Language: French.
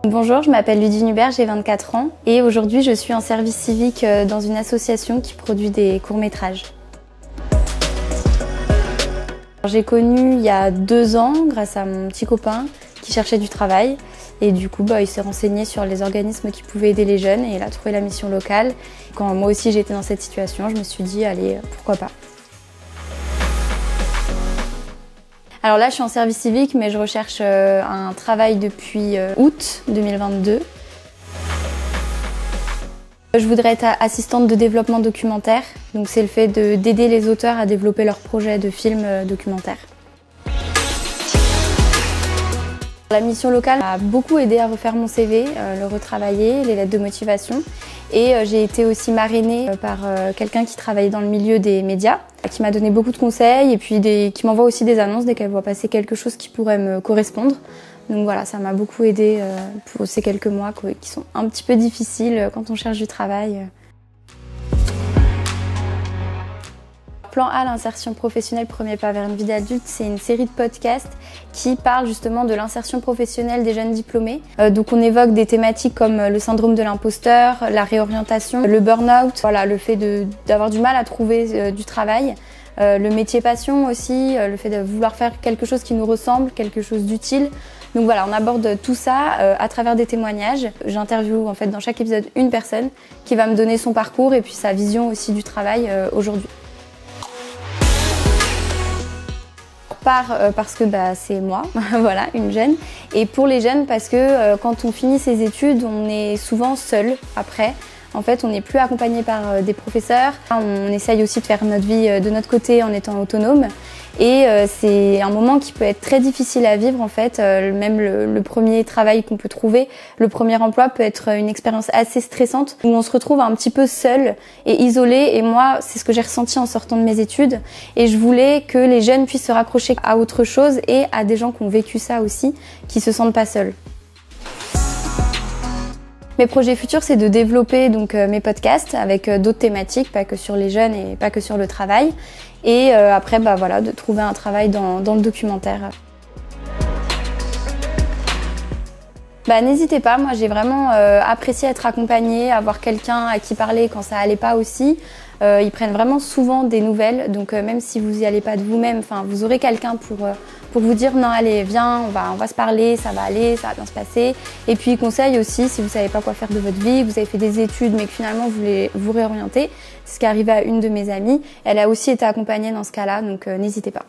Bonjour, je m'appelle Ludivine Hubert, j'ai 24 ans et aujourd'hui je suis en service civique dans une association qui produit des courts-métrages. J'ai connu il y a 2 ans grâce à mon petit copain qui cherchait du travail et du coup il s'est renseigné sur les organismes qui pouvaient aider les jeunes et il a trouvé la mission locale. Quand moi aussi j'étais dans cette situation, je me suis dit allez, pourquoi pas. Alors là je suis en service civique mais je recherche un travail depuis août 2022. Je voudrais être assistante de développement documentaire, donc c'est le fait d'aider les auteurs à développer leurs projets de films documentaires. La mission locale m'a beaucoup aidé à refaire mon CV, le retravailler, les lettres de motivation. Et j'ai été aussi marrainée par quelqu'un qui travaillait dans le milieu des médias, qui m'a donné beaucoup de conseils et puis qui m'envoie aussi des annonces dès qu'elle voit passer quelque chose qui pourrait me correspondre. Donc voilà, ça m'a beaucoup aidé pour ces quelques mois qui sont un petit peu difficiles quand on cherche du travail. Plan A, l'insertion professionnelle, premier pas vers une vie d'adulte, c'est une série de podcasts qui parle justement de l'insertion professionnelle des jeunes diplômés. Donc on évoque des thématiques comme le syndrome de l'imposteur, la réorientation, le burn-out, voilà, le fait d'avoir du mal à trouver du travail, le métier passion aussi, le fait de vouloir faire quelque chose qui nous ressemble, quelque chose d'utile. Donc voilà, on aborde tout ça à travers des témoignages. J'interviewe en fait dans chaque épisode une personne qui va me donner son parcours et puis sa vision aussi du travail aujourd'hui. Parce que c'est moi, voilà, une jeune. Et pour les jeunes, parce que quand on finit ses études, on est souvent seul après. En fait, on n'est plus accompagné par des professeurs. On essaye aussi de faire notre vie de notre côté en étant autonome. Et c'est un moment qui peut être très difficile à vivre en fait. Même le premier travail qu'on peut trouver, le premier emploi peut être une expérience assez stressante où on se retrouve un petit peu seul et isolé. Et moi, c'est ce que j'ai ressenti en sortant de mes études. Et je voulais que les jeunes puissent se raccrocher à autre chose et à des gens qui ont vécu ça aussi, qui se sentent pas seuls. Mes projets futurs, c'est de développer donc mes podcasts avec d'autres thématiques, pas que sur les jeunes et pas que sur le travail. Et après, voilà, de trouver un travail dans le documentaire. N'hésitez pas, moi j'ai vraiment apprécié être accompagnée, avoir quelqu'un à qui parler quand ça allait pas aussi. Ils prennent vraiment souvent des nouvelles, donc même si vous y allez pas de vous-même, vous aurez quelqu'un pour vous dire non allez viens, on va se parler, ça va aller, ça va bien se passer. Et puis ils conseillent aussi si vous savez pas quoi faire de votre vie, vous avez fait des études mais que finalement vous voulez vous réorienter. C'est ce qui est arrivé à une de mes amies. Elle a aussi été accompagnée dans ce cas-là, donc n'hésitez pas.